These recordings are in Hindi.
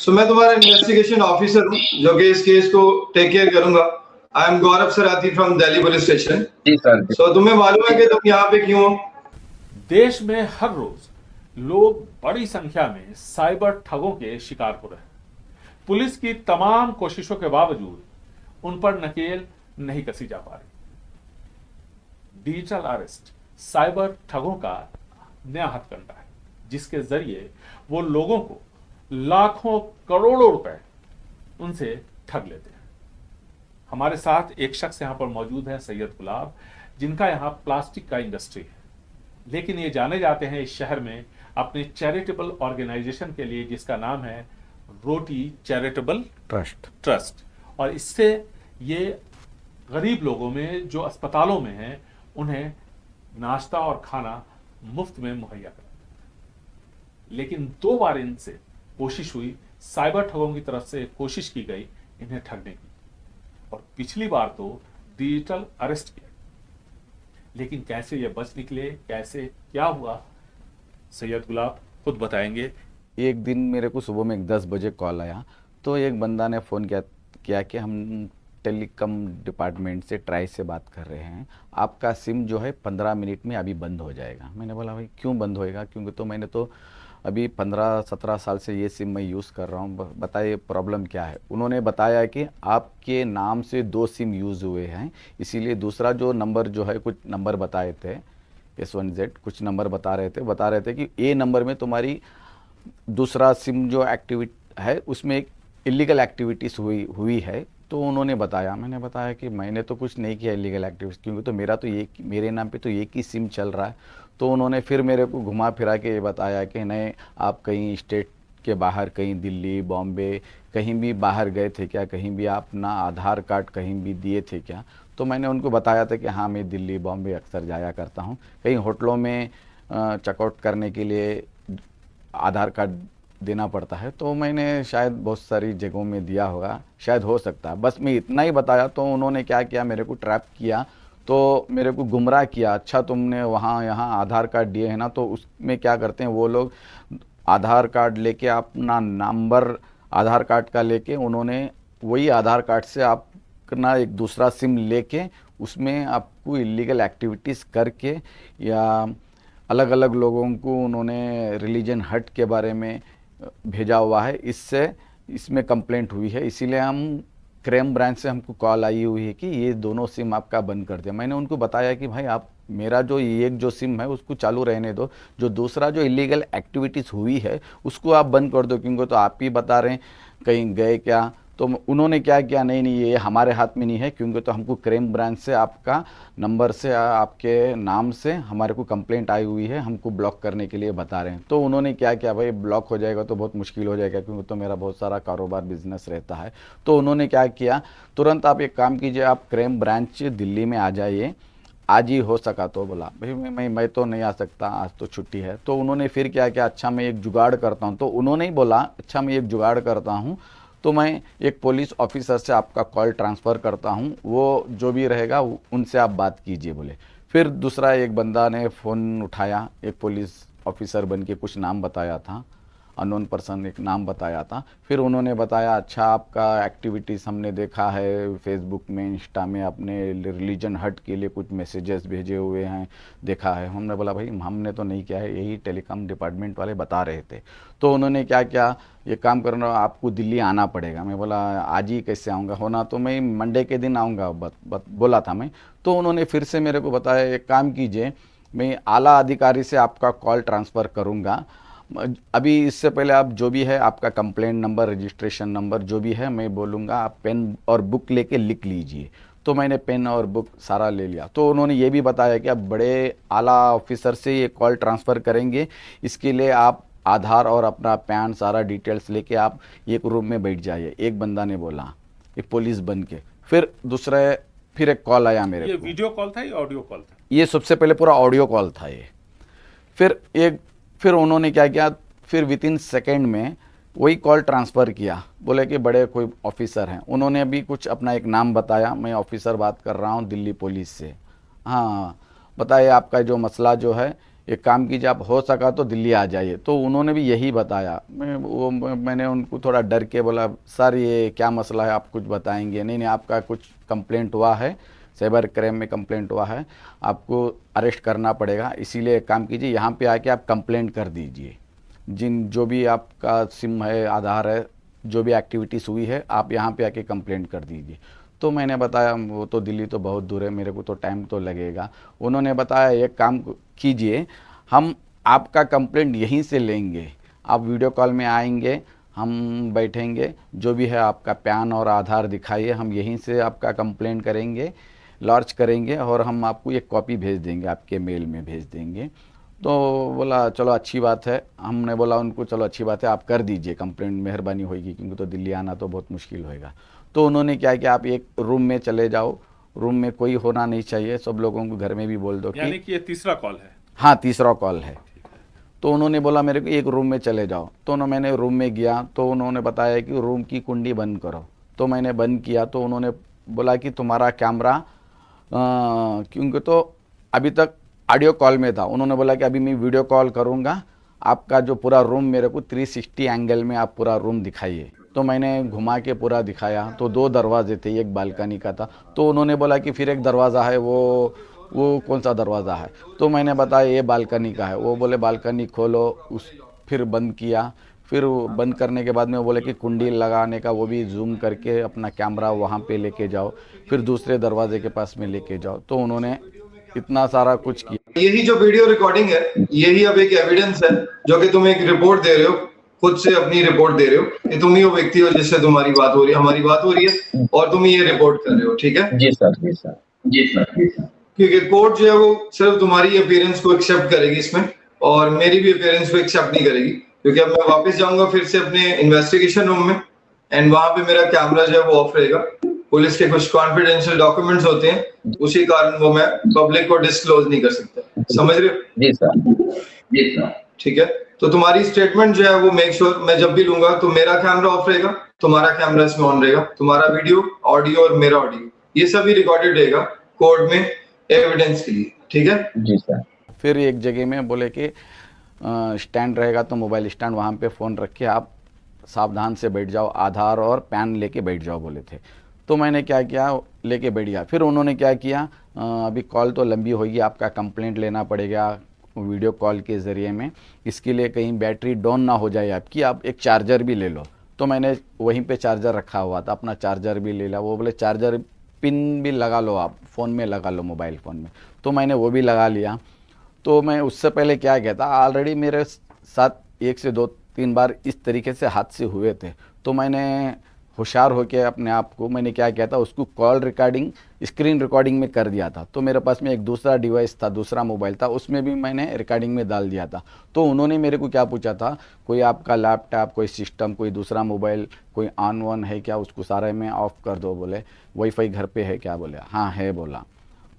सो मैं तुम्हारा इन्वेस्टिगेशन ऑफिसर हूँ जो कि इस केस को टेक केयर करूंगा। I am Gaurav Sarati from Delhi police station. जी सर। सो तुम्हें मालूम है कि तुम यहाँ पे क्यों हो? देश में हर रोज लोग बड़ी संख्या में साइबर ठगों के शिकार हो रहे हैं। पुलिस की तमाम कोशिशों के बावजूद उन पर नकेल नहीं कसी जा पा रही। डिजिटल अरेस्ट साइबर ठगों का नया हथकंडा है, जिसके जरिए वो लोगों को लाखों करोड़ों रुपए उनसे ठग लेते हैं। हमारे साथ एक शख्स यहां पर मौजूद है, सैयद गुलाब, जिनका यहां प्लास्टिक का इंडस्ट्री है, लेकिन ये जाने जाते हैं इस शहर में अपने चैरिटेबल ऑर्गेनाइजेशन के लिए, जिसका नाम है रोटी चैरिटेबल ट्रस्ट। और इससे ये गरीब लोगों में जो अस्पतालों में हैं उन्हें नाश्ता और खाना मुफ्त में मुहैया कराते हैं। लेकिन 2 बार इनसे कोशिश हुई, साइबर ठगों की तरफ से कोशिश की गई इन्हें ठगने की, और पिछली बार तो डिजिटल अरेस्ट किया। लेकिन कैसे ये बच निकले, कैसे क्या हुआ, सैयद गुलाब खुद बताएंगे। एक दिन मेरे को सुबह में 10 बजे कॉल आया, तो एक बंदा ने फ़ोन किया कि हम टेलीकॉम डिपार्टमेंट से ट्राई से बात कर रहे हैं, आपका सिम जो है 15 मिनट में अभी बंद हो जाएगा। मैंने बोला भाई क्यों बंद होएगा, क्योंकि तो मैंने तो अभी 15-17 साल से ये सिम मैं यूज़ कर रहा हूँ, बताइए प्रॉब्लम क्या है। उन्होंने बताया कि आपके नाम से 2 सिम यूज़ हुए हैं, इसीलिए दूसरा जो नंबर जो है, कुछ नंबर बताए थे S1Z, कुछ नंबर बता रहे थे कि ए नंबर में तुम्हारी दूसरा सिम जो एक्टिविटी है उसमें एक इलीगल एक्टिविटीज़ हुई है। तो उन्होंने बताया, मैंने बताया कि मैंने तो कुछ नहीं किया इलीगल एक्टिविटीज़, क्योंकि तो मेरे नाम पे तो एक ही सिम चल रहा है। तो उन्होंने फिर मेरे को घुमा फिरा के ये बताया कि नहीं, आप कहीं स्टेट के बाहर, कहीं दिल्ली, बॉम्बे, कहीं भी बाहर गए थे क्या, कहीं भी आप अपना आधार कार्ड कहीं भी दिए थे क्या। तो मैंने उनको बताया था कि हाँ, मैं दिल्ली बॉम्बे अक्सर जाया करता हूँ, कहीं होटलों में चेकआउट करने के लिए आधार कार्ड देना पड़ता है, तो मैंने शायद बहुत सारी जगहों में दिया होगा, शायद हो सकता है। बस मैं इतना ही बताया, तो उन्होंने क्या किया, मेरे को ट्रैप किया, तो मेरे को गुमराह किया। अच्छा, तुमने वहाँ यहाँ आधार कार्ड दिए हैं ना, तो उसमें क्या करते हैं वो लोग, आधार कार्ड लेके अपना नंबर आधार कार्ड का लेके, उन्होंने वही आधार कार्ड से आप करना एक दूसरा सिम लेके उसमें आपको इलीगल एक्टिविटीज़ करके, या अलग अलग लोगों को उन्होंने रिलीजन हट के बारे में भेजा हुआ है। इसमें कंप्लेंट हुई है, इसीलिए हम क्राइम ब्रांच से हमको कॉल आई हुई है कि ये दोनों सिम आपका बंद कर दिया। मैंने उनको बताया कि भाई आप मेरा जो एक जो सिम है उसको चालू रहने दो, जो दूसरा जो इलीगल एक्टिविटीज़ हुई है उसको आप बंद कर दो, क्योंकि तो आप ही बता रहे हैं कहीं गए क्या। तो उन्होंने क्या किया, नहीं ये हमारे हाथ में नहीं है, क्योंकि तो हमको क्राइम ब्रांच से आपका नंबर से आपके नाम से हमारे को कंप्लेंट आई हुई है, हमको ब्लॉक करने के लिए बता रहे हैं। तो उन्होंने क्या किया, भाई ब्लॉक हो जाएगा तो बहुत मुश्किल हो जाएगा, क्योंकि तो मेरा बहुत सारा कारोबार बिजनेस रहता है। तो उन्होंने क्या किया, तुरंत आप एक काम कीजिए, आप क्राइम ब्रांच दिल्ली में आ जाइए, आज ही हो सका। तो बोला भाई मैं तो नहीं आ सकता, आज तो छुट्टी है। तो उन्होंने फिर क्या किया, अच्छा मैं एक जुगाड़ करता हूँ। तो उन्होंने ही बोला अच्छा मैं एक जुगाड़ करता हूँ, तो मैं एक पुलिस ऑफिसर से आपका कॉल ट्रांसफ़र करता हूँ, वो जो भी रहेगा उनसे आप बात कीजिए बोले। फिर दूसरा एक बंदा ने फ़ोन उठाया, एक पुलिस ऑफिसर बन के कुछ नाम बताया था, अननोन पर्सन एक नाम बताया था। फिर उन्होंने बताया अच्छा आपका एक्टिविटीज़ हमने देखा है फेसबुक में, इंस्टा में, अपने रिलीजन हट के लिए कुछ मैसेजेस भेजे हुए हैं, देखा है। हमने बोला भाई हमने तो नहीं किया है, यही टेलीकॉम डिपार्टमेंट वाले बता रहे थे। तो उन्होंने क्या किया, ये काम करना आपको दिल्ली आना पड़ेगा। मैं बोला आज ही कैसे आऊँगा, होना तो मैं मंडे के दिन आऊँगा बोला था मैं। तो उन्होंने फिर से मेरे को बताया एक काम कीजिए, मैं आला अधिकारी से आपका कॉल ट्रांसफ़र करूँगा, अभी इससे पहले आप जो भी है आपका कंप्लेंट नंबर, रजिस्ट्रेशन नंबर जो भी है मैं बोलूँगा, आप पेन और बुक लेके लिख लीजिए। तो मैंने पेन और बुक सारा ले लिया। तो उन्होंने ये भी बताया कि आप बड़े आला ऑफिसर से ये कॉल ट्रांसफ़र करेंगे, इसके लिए आप आधार और अपना पैन सारा डिटेल्स लेके आप एक रूम में बैठ जाइए, एक बंदा ने बोला, एक पुलिस बन के। फिर एक कॉल आया मेरे ये को। वीडियो कॉल था या ऑडियो कॉल था? ये सबसे पहले पूरा ऑडियो कॉल था ये। फिर उन्होंने क्या किया, फिर विद इन सेकेंड में वही कॉल ट्रांसफ़र किया, बोले कि बड़े कोई ऑफिसर हैं। उन्होंने भी कुछ अपना एक नाम बताया, मैं ऑफिसर बात कर रहा हूँ दिल्ली पुलिस से। हाँ बताइए आपका जो मसला जो है एक काम कीजिए, आप हो सका तो दिल्ली आ जाइए। तो उन्होंने भी यही बताया। मैंने उनको थोड़ा डर के बोला, सर ये क्या मसला है, आप कुछ बताएंगे? नहीं नहीं, आपका कुछ कंप्लेंट हुआ है, साइबर क्राइम में कंप्लेंट हुआ है, आपको अरेस्ट करना पड़ेगा, इसीलिए एक काम कीजिए, यहाँ पे आके आप कंप्लेंट कर दीजिए। जो भी आपका सिम है, आधार है, जो भी एक्टिविटीज़ हुई है, आप यहाँ पे आके कंप्लेंट कर दीजिए। तो मैंने बताया वो तो दिल्ली तो बहुत दूर है, मेरे को तो टाइम तो लगेगा। उन्होंने बताया एक काम कीजिए, हम आपका कंप्लेंट यहीं से लेंगे, आप वीडियो कॉल में आएंगे, हम बैठेंगे, जो भी है आपका पैन और आधार दिखाइए, हम यहीं से आपका कंप्लेंट करेंगे, लॉन्च करेंगे और हम आपको एक कॉपी भेज देंगे, आपके मेल में भेज देंगे। तो बोला चलो अच्छी बात है। हमने बोला उनको चलो अच्छी बात है, आप कर दीजिए कंप्लेंट, मेहरबानी होगी, क्योंकि तो दिल्ली आना तो बहुत मुश्किल होएगा। तो उन्होंने क्या किया, आप एक रूम में चले जाओ, रूम में कोई होना नहीं चाहिए, सब लोगों को घर में भी बोल दो यानी कि ये तीसरा कॉल है। हाँ, तीसरा कॉल है। तो उन्होंने बोला मेरे को एक रूम में चले जाओ। तो मैंने रूम में गया, तो उन्होंने बताया कि रूम की कुंडी बंद करो। तो मैंने बंद किया। तो उन्होंने बोला कि तुम्हारा कैमरा, क्योंकि तो अभी तक ऑडियो कॉल में था, उन्होंने बोला कि अभी मैं वीडियो कॉल करूँगा, आपका जो पूरा रूम मेरे को 360 एंगल में आप पूरा रूम दिखाइए। तो मैंने घुमा के पूरा दिखाया। तो 2 दरवाजे थे, एक बालकनी का था। तो उन्होंने बोला कि फिर एक दरवाज़ा है, वो कौन सा दरवाज़ा है? तो मैंने बताया ये बालकनी का है। वो बोले बालकनी खोलो, फिर बंद किया। फिर बंद करने के बाद में वो बोले कि कुंडी लगाने का वो भी जूम करके अपना कैमरा वहाँ पे लेके जाओ, फिर दूसरे दरवाजे के पास में लेके जाओ। तो उन्होंने इतना सारा कुछ किया। यही जो वीडियो रिकॉर्डिंग है, यही अब एक एविडेंस है, जो कि तुम एक रिपोर्ट दे रहे हो, खुद से अपनी रिपोर्ट दे रहे हो कि तुम ही वो व्यक्ति हो जिससे तुम्हारी बात हो रही है, हमारी बात हो रही है, और तुम ही ये रिपोर्ट कर रहे हो। ठीक है जी सर, जी सर, जी सर, जी सर। क्योंकि कोर्ट जो है वो सिर्फ तुम्हारी अपीयरेंस को एक्सेप्ट करेगी इसमें, और मेरी भी अपीयरेंस को एक्सेप्ट नहीं करेगी, क्योंकि अब मैं वापस जाऊंगा फिर से अपने इन्वेस्टिगेशन रूम में, एंड वहां पे मेरा कैमरा जो है वो ऑफ रहेगा। पुलिस के कुछ कॉन्फिडेंशियल डॉक्यूमेंट्स होते हैं, उसी कारण वो मैं पब्लिक को डिस्क्लोज नहीं कर सकता। समझ रहे हो? जी सर, जी सर। ठीक है, तो तुम्हारी स्टेटमेंट जो है वो मेक श्योर मैं जब भी लूंगा तो मेरा कैमरा ऑफ रहेगा, तुम्हारा कैमरा इसमें ऑन रहेगा, तुम्हारा वीडियो, ऑडियो और मेरा ऑडियो, ये सभी रिकॉर्डेड रहेगा कोर्ट में एविडेंस के लिए। ठीक है जी सर। फिर एक जगह में बोले कि स्टैंड रहेगा, तो मोबाइल स्टैंड वहाँ पे फ़ोन रख के आप सावधान से बैठ जाओ, आधार और पैन लेके बैठ जाओ बोले थे। तो मैंने क्या किया, लेके बैठ गया। फिर उन्होंने क्या किया, अभी कॉल तो लंबी होगी, आपका कंप्लेंट लेना पड़ेगा वीडियो कॉल के ज़रिए में, इसके लिए कहीं बैटरी डाउन ना हो जाए आपकी, आप एक चार्जर भी ले लो। तो मैंने वहीं पे चार्जर रखा हुआ था, अपना चार्जर भी ले लिया। वो बोले चार्जर पिन भी लगा लो, आप फ़ोन में लगा लो, मोबाइल फ़ोन में। तो मैंने वो भी लगा लिया। तो मैं उससे पहले क्या कहता, ऑलरेडी मेरे साथ 1 से 2-3 बार इस तरीके से हादसे हुए थे। तो मैंने होशियार होकर अपने आप को, मैंने क्या किया था, उसको कॉल रिकॉर्डिंग, स्क्रीन रिकॉर्डिंग में कर दिया था। तो मेरे पास में एक दूसरा डिवाइस था, दूसरा मोबाइल था, उसमें भी मैंने रिकॉर्डिंग में डाल दिया था। तो उन्होंने मेरे को क्या पूछा था, कोई आपका लैपटॉप, कोई सिस्टम, कोई दूसरा मोबाइल, कोई ऑन वन है क्या, उसको सारा में ऑफ कर दो बोले। वाईफाई घर पे है क्या, बोले हाँ है बोला।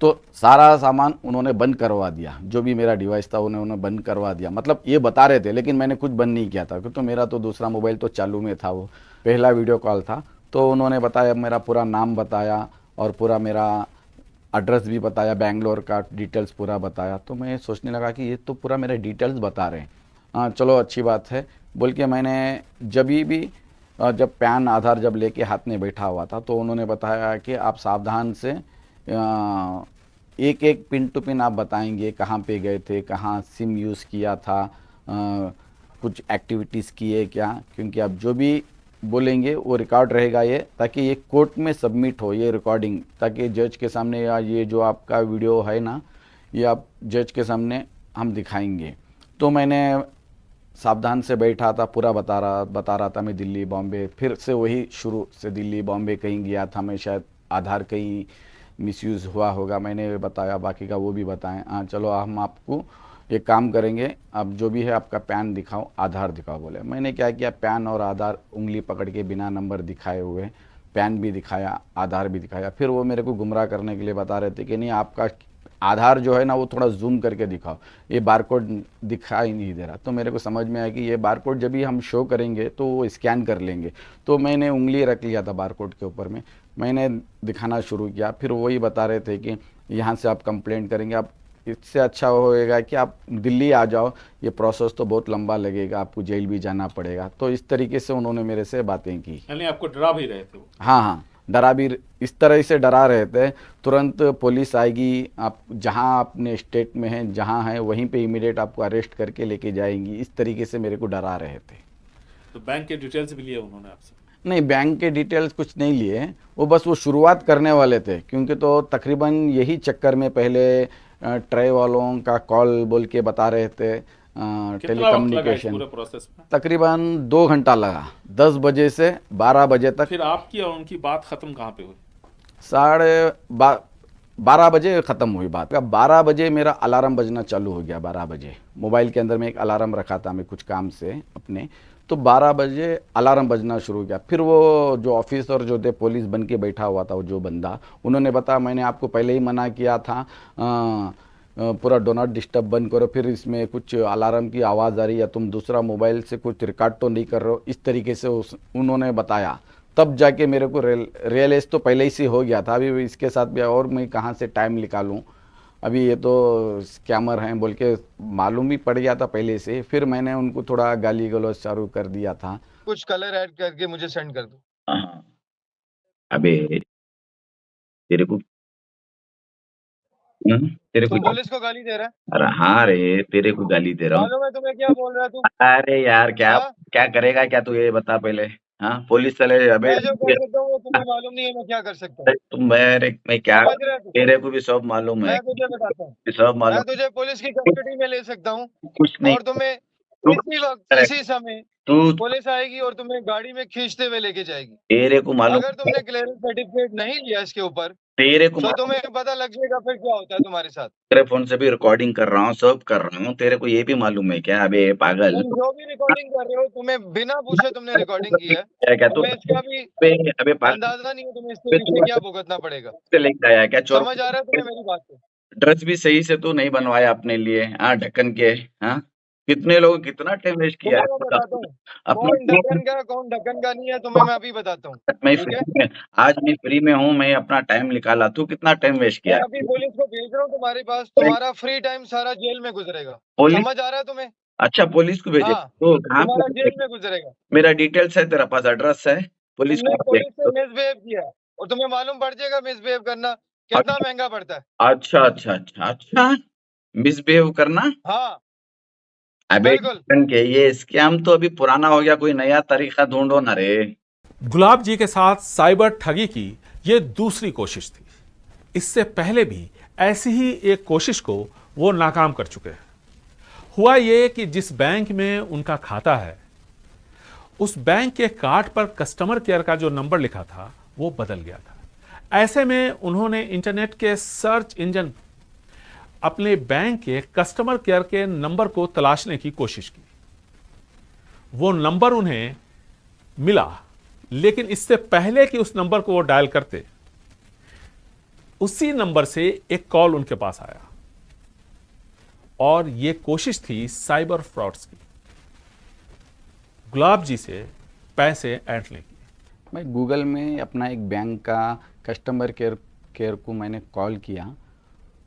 तो सारा सामान उन्होंने बंद करवा दिया, जो भी मेरा डिवाइस था उन्होंने बंद करवा दिया। मतलब ये बता रहे थे, लेकिन मैंने कुछ बंद नहीं किया था, क्योंकि तो मेरा तो दूसरा मोबाइल तो चालू में था, वो पहला वीडियो कॉल था। तो उन्होंने बताया, मेरा पूरा नाम बताया और पूरा मेरा एड्रेस भी बताया, बैंगलोर का डिटेल्स पूरा बताया। तो मैं सोचने लगा कि ये तो पूरा मेरा डिटेल्स बता रहे हैं, हाँ चलो अच्छी बात है बोल के मैंने जब पैन आधार जब लेके हाथ में बैठा हुआ था, तो उन्होंने बताया कि आप सावधान से एक एक पिन टू पिन आप बताएंगे, कहाँ पे गए थे, कहाँ सिम यूज़ किया था, कुछ एक्टिविटीज़ किए क्या, क्योंकि आप जो भी बोलेंगे वो रिकॉर्ड रहेगा ये, ताकि ये कोर्ट में सबमिट हो ये रिकॉर्डिंग, ताकि जज के सामने, या ये जो आपका वीडियो है ना, ये आप जज के सामने हम दिखाएंगे। तो मैंने सावधान से बैठा था, पूरा बता रहा था मैं दिल्ली बॉम्बे, फिर से वही शुरू से दिल्ली बॉम्बे कहीं गया था मैं, शायद आधार कहीं मिसयूज़ हुआ होगा, मैंने बताया, बाकी का वो भी बताएं। हाँ चलो हम आपको एक काम करेंगे, अब जो भी है आपका पैन दिखाओ, आधार दिखाओ बोले। मैंने क्या किया, पैन और आधार उंगली पकड़ के बिना नंबर दिखाए हुए पैन भी दिखाया, आधार भी दिखाया। फिर वो मेरे को गुमराह करने के लिए बता रहे थे कि नहीं आपका आधार जो है ना वो थोड़ा जूम करके दिखाओ, ये बारकोड दिखाई नहीं दे रहा। तो मेरे को समझ में आया कि ये बारकोड जब भी हम शो करेंगे तो वो स्कैन कर लेंगे। तो मैंने उंगली रख लिया था बारकोड के ऊपर में, मैंने दिखाना शुरू किया। फिर वही बता रहे थे कि यहाँ से आप कंप्लेंट करेंगे, आप इससे अच्छा होएगा कि आप दिल्ली आ जाओ, ये प्रोसेस तो बहुत लंबा लगेगा, आपको जेल भी जाना पड़ेगा। तो इस तरीके से उन्होंने मेरे से बातें की। यानी आपको डरा भी रहे थे वो। हाँ हाँ, डरा भी, इस तरह से डरा रहे थे, तुरंत पुलिस आएगी, आप जहाँ अपने स्टेट में हैं जहाँ हैं वहीं पे इमीडिएट आपको अरेस्ट करके लेके जाएंगी, इस तरीके से मेरे को डरा रहे थे। तो बैंक के डिटेल्स भी लिए उन्होंने आपसे? नहीं, बैंक के डिटेल्स कुछ नहीं लिए, वो बस वो शुरुआत करने वाले थे, क्योंकि तो तकरीबन यही चक्कर में पहले ट्रे वालों का कॉल बोल के बता रहे थे, कितना वक्त लगा इस टेलीकम्युनिकेशन। पूरे प्रोसेस में? तकरीबन 2 घंटा लगा, 10 बजे से 12 बजे तक। फिर आपकी और उनकी बात खत्म कहाँ पे हुई? 12:30 बजे ख़त्म हुई बात। 12 बजे मेरा अलार्म बजना चालू हो गया। 12 बजे मोबाइल के अंदर में एक अलार्म रखा था मैं कुछ काम से अपने, तो 12 बजे अलार्म बजना शुरू हो गया। फिर वो जो ऑफिसर जो थे, पुलिस बन के बैठा हुआ था वो जो बंदा, उन्होंने बताया मैंने आपको पहले ही मना किया था, पूरा डो नॉट डिस्टर्ब बंद करो, फिर इसमें कुछ अलार्म की आवाज़ आ रही है, या तुम दूसरा मोबाइल से कुछ रिकॉर्ड तो नहीं कर रहे हो, इस तरीके से उन्होंने बताया। तब जाके मेरे को रियलाइज़ तो पहले ही से हो गया था, अभी इसके साथ भी और मैं कहाँ से टाइम निकालूं, अभी ये तो स्कैमर हैं बोल के मालूम भी पड़ गया था पहले से। फिर मैंने उनको थोड़ा गाली गलौज चालू कर दिया था। कुछ कलर ऐड करके मुझे सेंड कर दो। हाँ। अबे तेरे को तेरे को तुम पुलिस को गाली दे रहा है? अरे हाँ रे, तेरे को गाली दे रहा हूँ। मालूम है तुम्हें क्या बोल रहा है तू? अरे यार क्या हाँ? क्या करेगा क्या, तू ये बता पहले। हाँ, पुलिस चले अबे। मैं जो कर सकता हूँ वो तुम्हें मालूम नहीं है मैं क्या कर सकता हूँ। तुम मैं क्या, समझ रहे हो तू? तेरे को भी सब मालूम है, मैं तुझे बताता हूँ। सब मैं मालूम। तुझे पुलिस की कस्टडी में ले सकता हूँ कुछ नहीं, और तुम्हें तू इसी वक्त इसी समय तू पुलिस आएगी और तुम्हें गाड़ी में खींचते हुए लेके जाएगी। तेरे को मालूम अगर तुमने क्लियरेंस सर्टिफिकेट नहीं लिया इसके ऊपर तेरे को तो मालूम तुम्हें पता लग जाएगा फिर क्या होता है तुम्हारे साथ। तेरे फोन से भी रिकॉर्डिंग कर रहा हूँ, सब कर रहा हूँ, तेरे को ये भी मालूम है क्या? अबे पागल, तुम जो भी रिकॉर्डिंग कर रहे हो तुम्हें बिना पूछे तुमने रिकॉर्डिंग की है। क्या तू? तुम्हें इसका भी अबे पागल, अंदाजा नहीं है तुम्हें इसके पीछे क्या भुगतना पड़ेगा। से लेके आया क्या चोर? समझ आ रहा है तुम्हें मेरी बात से? ड्रेस भी सही से तू नहीं बनवाया अपने लिए, हाँ, ढक्कन के। हाँ, कितने लोग कितना टाइम वेस्ट किया तुम्हें है मैं बता। बताता हूँ कौन अपना ढक्कन का कौन ढक्कन का नहीं है तुम्हें मैं अभी बताता हूँ। मैं ठीक फ्री है, में, आज मैं फ्री में हूँ, मैं अपना टाइम निकाला, तू कितना टाइम वेस्ट मैं किया अभी है? पुलिस को भेज रहा हूँ तुम्हारे पास। तुम्हारा फ्री टाइम सारा जेल में गुजरेगा। पुलिस, समझ आ रहा है तुम्हें? अच्छा पुलिस को भेजे हाँ, तो कहाँ पे तुम्हारा जेल भेजेगा? में गुजरेगा। मेरा डिटेल्स है तेरे पास, एड्रेस है, पुलिस तुमने को पुलिस से भेज। मिसबिहेव किया और तुम्हें मालूम पड़ जाएगा मिसबिहेव करना कितना महंगा पड़ता है। अच्छा अच्छा अच्छा अच्छा, मिसबिहेव करना। हाँ, अबे बिल्कुल। के ये स्कैम तो अभी पुराना हो गया, कोई नया तरीका ढूंढो ना रे। गुलाब जी के साथ साइबर ठगी की यह दूसरी कोशिश थी। इससे पहले भी ऐसी ही एक कोशिश को वो नाकाम कर चुके हैं। हुआ ये कि जिस बैंक में उनका खाता है उस बैंक के कार्ड पर कस्टमर केयर का जो नंबर लिखा था वो बदल गया था। ऐसे में उन्होंने इंटरनेट के सर्च इंजन अपने बैंक के कस्टमर केयर के नंबर को तलाशने की कोशिश की। वो नंबर उन्हें मिला, लेकिन इससे पहले कि उस नंबर को वो डायल करते उसी नंबर से एक कॉल उनके पास आया और ये कोशिश थी साइबर फ्रॉड्स की, गुलाब जी से पैसे ऐंठने की। मैं गूगल में अपना एक बैंक का कस्टमर केयर को मैंने कॉल किया,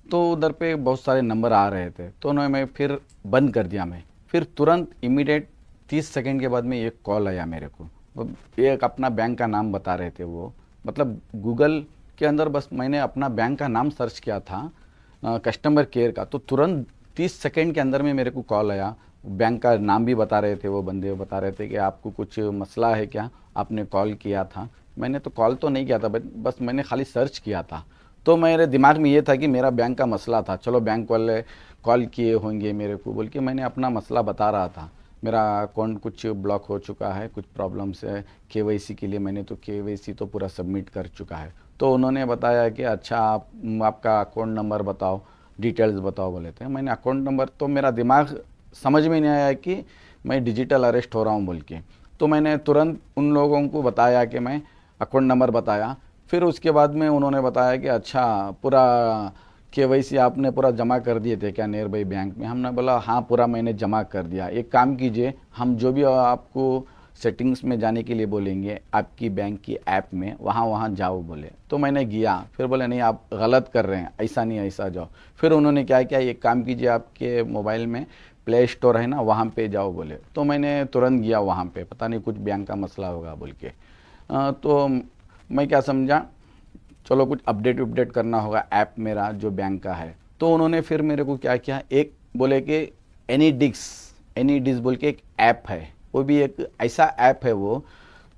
तो उधर पे बहुत सारे नंबर आ रहे थे, तो उन्होंने मैं फिर बंद कर दिया। मैं फिर तुरंत इमीडिएट 30 सेकंड के बाद में एक कॉल आया मेरे को। वो एक अपना बैंक का नाम बता रहे थे, वो मतलब गूगल के अंदर बस मैंने अपना बैंक का नाम सर्च किया था कस्टमर केयर का, तो तुरंत 30 सेकंड के अंदर में मेरे को कॉल आया। बैंक का नाम भी बता रहे थे, वो बंदे बता रहे थे कि आपको कुछ मसला है क्या, आपने कॉल किया था। मैंने तो कॉल तो नहीं किया था, बस मैंने खाली सर्च किया था। तो मेरे दिमाग में ये था कि मेरा बैंक का मसला था, चलो बैंक वाले कॉल किए होंगे मेरे को बोल के मैंने अपना मसला बता रहा था। मेरा अकाउंट कुछ ब्लॉक हो चुका है, कुछ प्रॉब्लम्स है, केवाईसी के लिए मैंने तो केवाईसी तो पूरा सबमिट कर चुका है। तो उन्होंने बताया कि अच्छा आपका अकाउंट नंबर बताओ, डिटेल्स बताओ बोले थे। मैंने अकाउंट नंबर, तो मेरा दिमाग समझ में नहीं आया कि मैं डिजिटल अरेस्ट हो रहा हूँ बोल के। तो मैंने तुरंत उन लोगों को बताया कि मैं अकाउंट नंबर बताया। फिर उसके बाद में उन्होंने बताया कि अच्छा पूरा केवाईसी आपने पूरा जमा कर दिए थे क्या नियर बाई बैंक में? हमने बोला हाँ पूरा मैंने जमा कर दिया। एक काम कीजिए, हम जो भी आपको सेटिंग्स में जाने के लिए बोलेंगे, आपकी बैंक की ऐप में वहाँ जाओ बोले। तो मैंने गया, फिर बोले नहीं आप गलत कर रहे हैं, ऐसा नहीं, ऐसा जाओ। फिर उन्होंने क्या किया, एक काम कीजिए, आपके मोबाइल में प्ले स्टोर है ना, वहाँ पे जाओ बोले। तो मैंने तुरंत गया वहाँ पे, पता नहीं कुछ बैंक का मसला होगा बोल के। तो मैं क्या समझा, चलो कुछ अपडेट करना होगा ऐप मेरा जो बैंक का है। तो उन्होंने फिर मेरे को क्या किया, एक बोले कि एनीडिक्स बोल के एक ऐप है, वो भी एक ऐसा ऐप है वो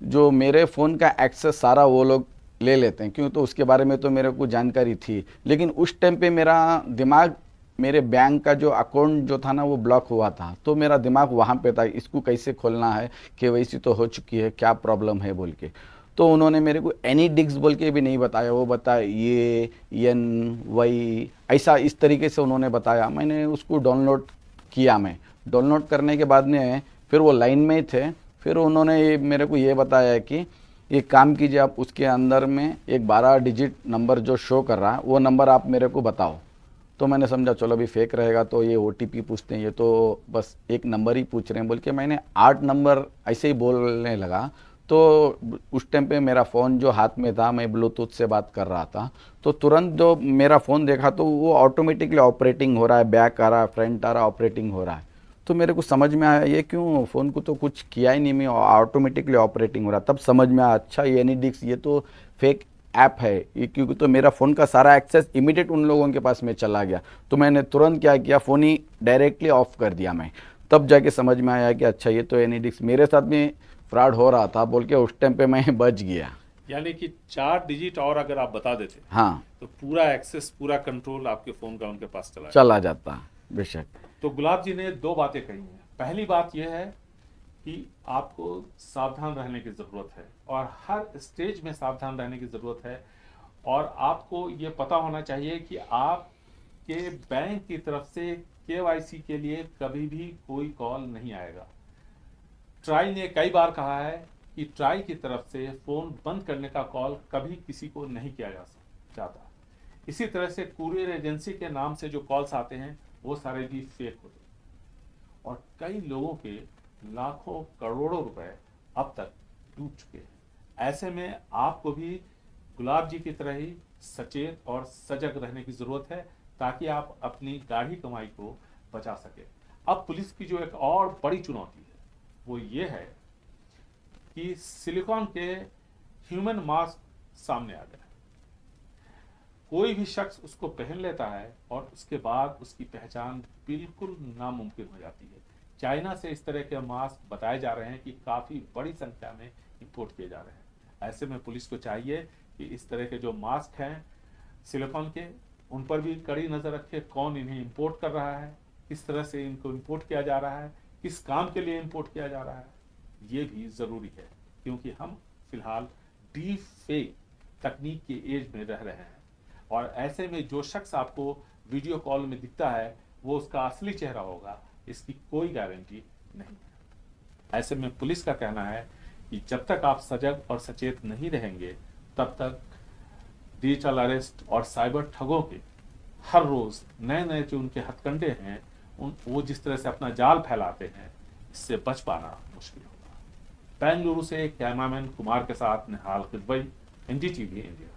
जो मेरे फ़ोन का एक्सेस सारा वो लोग ले लेते हैं। क्यों, तो उसके बारे में तो मेरे को जानकारी थी, लेकिन उस टाइम पे मेरा दिमाग, मेरे बैंक का जो अकाउंट जो था ना वो ब्लॉक हुआ था, तो मेरा दिमाग वहाँ पे था, इसको कैसे खोलना है, KYC तो हो चुकी है, क्या प्रॉब्लम है बोल के। तो उन्होंने मेरे को एनीडिक्स बोल के भी नहीं बताया, वो बताया ये NY ऐसा इस तरीके से उन्होंने बताया। मैंने उसको डाउनलोड किया, मैं डाउनलोड करने के बाद में फिर वो लाइन में ही थे। फिर उन्होंने मेरे को ये बताया कि ये काम कीजिए, आप उसके अंदर में एक 12 डिजिट नंबर जो शो कर रहा है वो नंबर आप मेरे को बताओ। तो मैंने समझा चलो अभी फेक रहेगा तो ये OTP पूछते हैं, ये तो बस एक नंबर ही पूछ रहे हैं बोल के मैंने 8 नंबर ऐसे ही बोलने लगा। तो उस टाइम पे मेरा फ़ोन जो हाथ में था, मैं ब्लूटूथ से बात कर रहा था, तो तुरंत जो मेरा फ़ोन देखा तो वो ऑटोमेटिकली ऑपरेटिंग हो रहा है, बैक आ रहा है, फ्रंट आ रहा है, ऑपरेटिंग हो रहा है। तो मेरे को समझ में आया ये क्यों, फ़ोन को तो कुछ किया ही नहीं, मैं ऑटोमेटिकली ऑपरेटिंग हो रहा। तब समझ में आया अच्छा ये एनीडिक्स ये तो फेक ऐप है ये, क्योंकि तो मेरा फ़ोन का सारा एक्सेस इमीडिएट उन लोगों के पास में चला गया। तो मैंने तुरंत क्या किया, फ़ोन ही डायरेक्टली ऑफ कर दिया मैं। तब जाके समझ में आया कि अच्छा ये तो एनीडिक्स मेरे साथ में फ्रॉड हो रहा था बोल के उस टाइम पे मैं बच गया। यानी कि 4 डिजिट और अगर आप बता देते हाँ, तो पूरा एक्सेस, पूरा कंट्रोल आपके फ़ोन का उनके पास चला जाता बेशक। तो गुलाब जी ने 2 बातें कही हैं। पहली बात यह है कि आपको सावधान रहने की ज़रूरत है, और हर स्टेज में सावधान रहने की ज़रूरत है। और आपको ये पता होना चाहिए कि आपके बैंक की तरफ से KYC के लिए कभी भी कोई कॉल नहीं आएगा। ट्राई ने कई बार कहा है कि ट्राई की तरफ से फ़ोन बंद करने का कॉल कभी किसी को नहीं किया जाता। इसी तरह से कुरियर एजेंसी के नाम से जो कॉल्स आते हैं वो सारे भी फेक होते हैं, और कई लोगों के लाखों करोड़ों रुपए अब तक डूब चुके हैं। ऐसे में आपको भी गुलाब जी की तरह ही सचेत और सजग रहने की ज़रूरत है, ताकि आप अपनी गाढ़ी कमाई को बचा सके। अब पुलिस की जो एक और बड़ी चुनौती है वो ये है कि सिलिकॉन के ह्यूमन मास्क सामने आ गया। कोई भी शख्स उसको पहन लेता है और उसके बाद उसकी पहचान बिल्कुल नामुमकिन हो जाती है। चाइना से इस तरह के मास्क बताए जा रहे हैं कि काफ़ी बड़ी संख्या में इंपोर्ट किए जा रहे हैं। ऐसे में पुलिस को चाहिए कि इस तरह के जो मास्क हैं सिलिकॉन के, उन पर भी कड़ी नज़र रखे, कौन इन्हें इंपोर्ट कर रहा है, किस तरह से इनको इंपोर्ट किया जा रहा है, किस काम के लिए इंपोर्ट किया जा रहा है, ये भी ज़रूरी है। क्योंकि हम फिलहाल डीप फेक तकनीक के एज में रह रहे हैं, और ऐसे में जो शख्स आपको वीडियो कॉल में दिखता है वो उसका असली चेहरा होगा, इसकी कोई गारंटी नहीं है। ऐसे में पुलिस का कहना है कि जब तक आप सजग और सचेत नहीं रहेंगे तब तक डिजिटल अरेस्ट और साइबर ठगों के हर रोज़ नए नए जो उनके हथकंडे हैं वो जिस तरह से अपना जाल फैलाते हैं, इससे बच पाना मुश्किल होगा। बेंगलुरु से कैमरामैन कुमार के साथ निहाल किदवई, NDTV इंडिया।